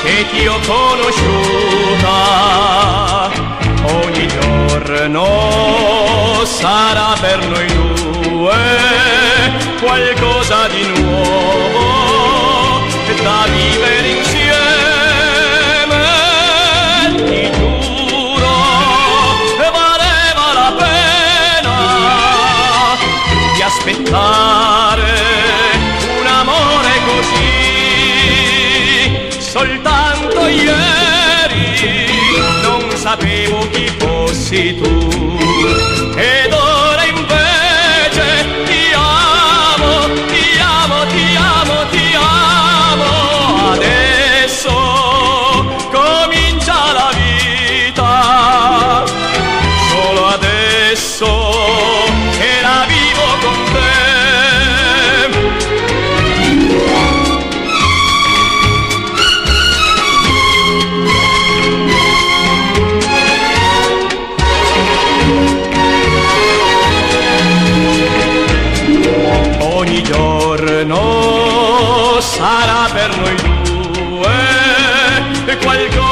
che ti ho conosciuta. Ogni giorno sarà per noi due qualcosa di nuovo da vivere insieme. Ti giuro, valeva la pena di aspettare un amore così. Soltanto ieri non sapevo chi fossi tu, ed ora invece ti amo, ti amo, ti amo, ti amo. Adesso comincia la vita, solo adesso che la vivo con te. Ogni giorno sarà per noi due qualcosa